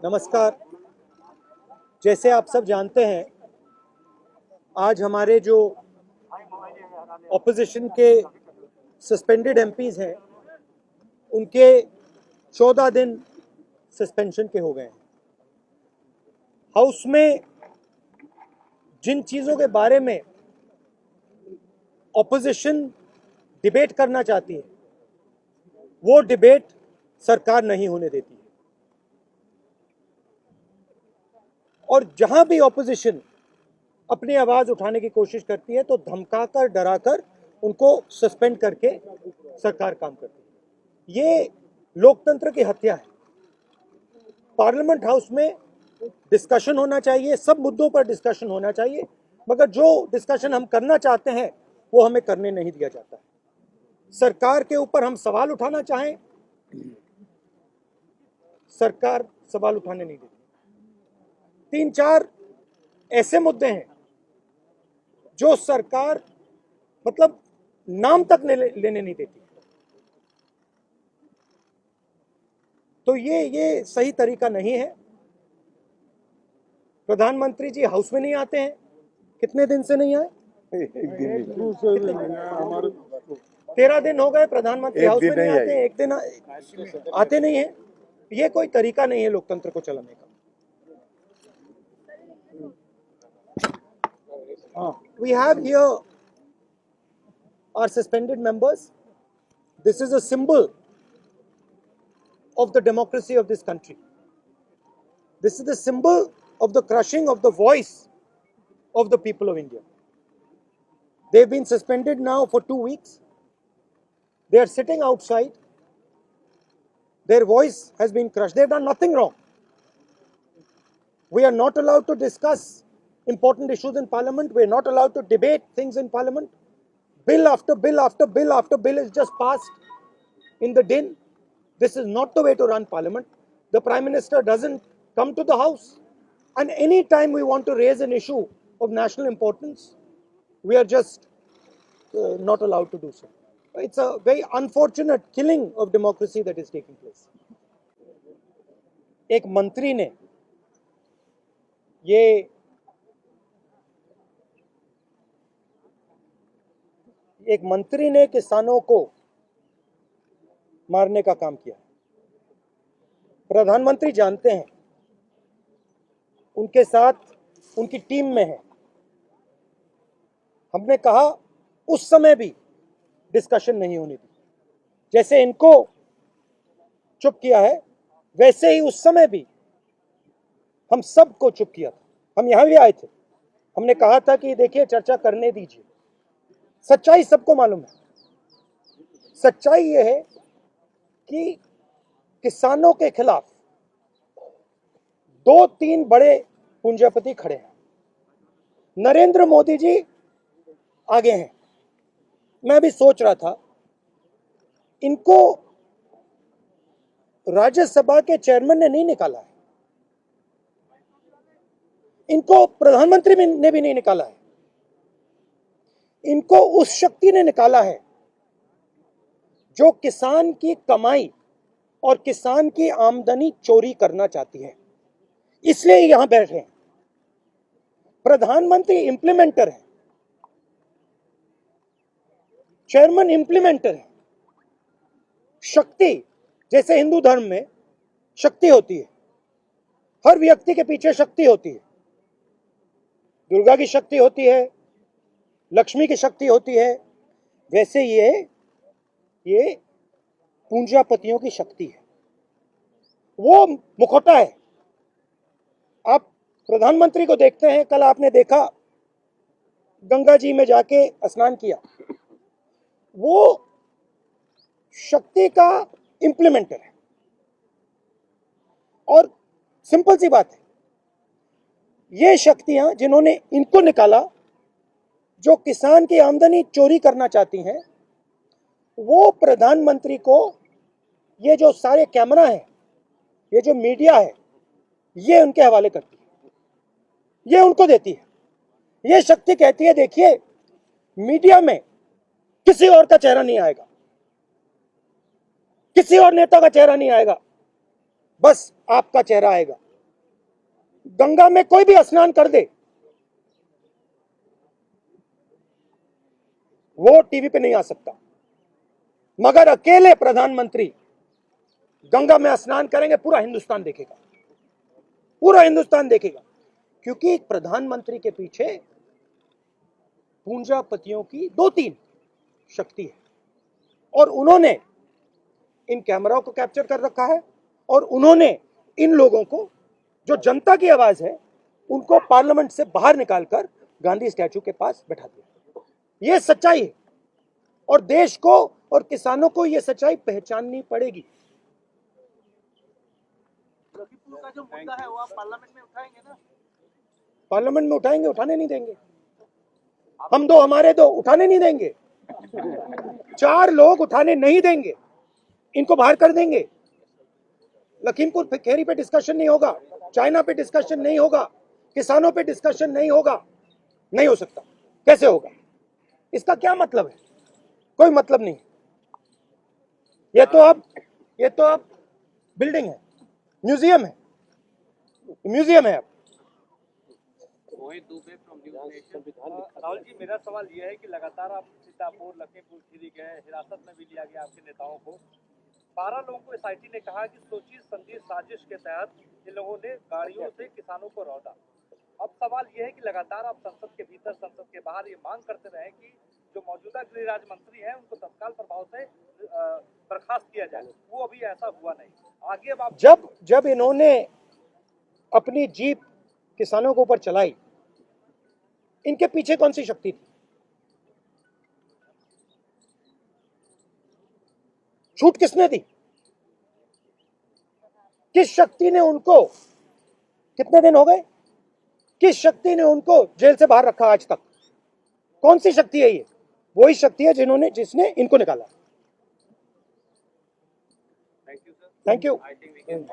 नमस्कार। जैसे आप सब जानते हैं, आज हमारे जो ऑपोजिशन के सस्पेंडेड एमपीज हैं, उनके 14 दिन सस्पेंशन के हो गए हैं। हाउस में जिन चीज़ों के बारे में ऑपोजिशन डिबेट करना चाहती है, वो डिबेट सरकार नहीं होने देती है। और जहां भी ऑपोजिशन अपनी आवाज उठाने की कोशिश करती है तो धमकाकर, डराकर उनको सस्पेंड करके सरकार काम करती है। ये लोकतंत्र की हत्या है। पार्लियामेंट हाउस में डिस्कशन होना चाहिए, सब मुद्दों पर डिस्कशन होना चाहिए, मगर जो डिस्कशन हम करना चाहते हैं वो हमें करने नहीं दिया जाता है। सरकार के ऊपर हम सवाल उठाना चाहें, सरकार सवाल उठाने नहीं देती। 3-4 ऐसे मुद्दे हैं जो सरकार मतलब नाम तक लेने नहीं देती। तो ये सही तरीका नहीं है। प्रधानमंत्री जी हाउस में नहीं आते हैं। कितने दिन से नहीं आए? 13 दिन हो गए प्रधानमंत्री हाउस में नहीं आते हैं। एक दिन आते नहीं है। ये कोई तरीका नहीं है लोकतंत्र को चलाने का। We have here our suspended members. This is a symbol of the democracy of this country. This is the symbol of the crushing of the voice of the people of India. They've been suspended now for 2 weeks. They are sitting outside. Their voice has been crushed. They've done nothing wrong. We are not allowed to discuss important issues in Parliament. We are not allowed to debate things in Parliament. Bill after bill after bill after bill is just passed in the din. This is not the way to run Parliament. The Prime Minister doesn't come to the House. And any time we want to raise an issue of national importance, we are just not allowed to do so. It's a very unfortunate killing of democracy that is taking place. एक मंत्री ने किसानों को मारने का काम किया। प्रधानमंत्री जानते हैं, उनके साथ उनकी टीम में है। हमने कहा उस समय भी डिस्कशन नहीं होनी थी। जैसे इनको चुप किया है, वैसे ही उस समय भी हम सबको चुप किया था। हम यहां भी आए थे। हमने कहा था कि देखिए, चर्चा करने दीजिए। सच्चाई सबको मालूम है। सच्चाई यह है कि किसानों के खिलाफ 2-3 बड़े पूंजीपति खड़े हैं। नरेंद्र मोदी जी आगे हैं। मैं भी सोच रहा था, इनको राज्यसभा के चेयरमैन ने नहीं निकाला है, इनको प्रधानमंत्री ने भी नहीं निकाला है, इनको उस शक्ति ने निकाला है जो किसान की कमाई और किसान की आमदनी चोरी करना चाहती है। इसलिए यहां बैठे हैं। प्रधानमंत्री इंप्लीमेंटर है, चेयरमैन इंप्लीमेंटर है। शक्ति, जैसे हिंदू धर्म में शक्ति होती है, हर व्यक्ति के पीछे शक्ति होती है। दुर्गा की शक्ति होती है, लक्ष्मी की शक्ति होती है, वैसे ये पूंजीपतियों की शक्ति है। वो मुखौटा है। आप प्रधानमंत्री को देखते हैं, कल आपने देखा गंगा जी में जाके स्नान किया। वो शक्ति का इंप्लीमेंटर है। और सिंपल सी बात है, ये शक्तियां जिन्होंने इनको निकाला, जो किसान की आमदनी चोरी करना चाहती हैं, वो प्रधानमंत्री को ये जो सारे कैमरा हैं, ये जो मीडिया है, ये उनके हवाले करती है, ये उनको देती है। ये शक्ति कहती है, देखिए, मीडिया में किसी और का चेहरा नहीं आएगा, किसी और नेता का चेहरा नहीं आएगा, बस आपका चेहरा आएगा। गंगा में कोई भी स्नान कर दे, वो टीवी पे नहीं आ सकता, मगर अकेले प्रधानमंत्री गंगा में स्नान करेंगे, पूरा हिंदुस्तान देखेगा, पूरा हिंदुस्तान देखेगा। क्योंकि प्रधानमंत्री के पीछे पूंजापतियों की 2-3 शक्ति है, और उन्होंने इन कैमराओं को कैप्चर कर रखा है, और उन्होंने इन लोगों को, जो जनता की आवाज है, उनको पार्लियामेंट से बाहर निकालकर गांधी स्टैचू के पास बैठा दिया। यह सच्चाई है, और देश को और किसानों को यह सच्चाई पहचाननी पड़ेगी। लखीमपुर का जो मुद्दा है वो आप पार्लियामेंट में उठाएंगे ना? पार्लियामेंट में उठाएंगे, उठाने नहीं देंगे। हम दो, हमारे दो, उठाने नहीं देंगे। 4 लोग उठाने नहीं देंगे, इनको बाहर कर देंगे। लखीमपुर खेरी पे डिस्कशन नहीं होगा, चाइना पे डिस्कशन नहीं होगा, किसानों पे डिस्कशन नहीं होगा, नहीं हो सकता। कैसे होगा? इसका क्या मतलब है? कोई मतलब नहीं। ये तो अब बिल्डिंग है, म्यूजियम है, म्यूजियम है अब। राहुल जी, मेरा सवाल यह है कि लगातार आप सीतापुर, लखीमपुर खीरी गए, हिरासत में भी लिया गया आपके नेताओं को। 12 लोगों को एसआईटी ने कहा कि सोची समझी साजिश के तहत इन लोगों ने गाड़ियों से किसानों को रौंदा। अब सवाल यह है कि लगातार आप संसद के भीतर, संसद के बाहर ये मांग करते रहे कि जो मौजूदा गृह राज्य मंत्री हैं उनको तत्काल प्रभाव से बर्खास्त किया जाए, वो अभी ऐसा हुआ नहीं। आगे अब आप जब इन्होंने अपनी जीप किसानों के ऊपर चलाई, इनके पीछे कौन सी शक्ति थी? छूट किसने दी? किस शक्ति ने उनको, कितने दिन हो गए, किस शक्ति ने उनको जेल से बाहर रखा आज तक? कौन सी शक्ति है ये? वही शक्ति है जिसने इनको निकाला। Thank you.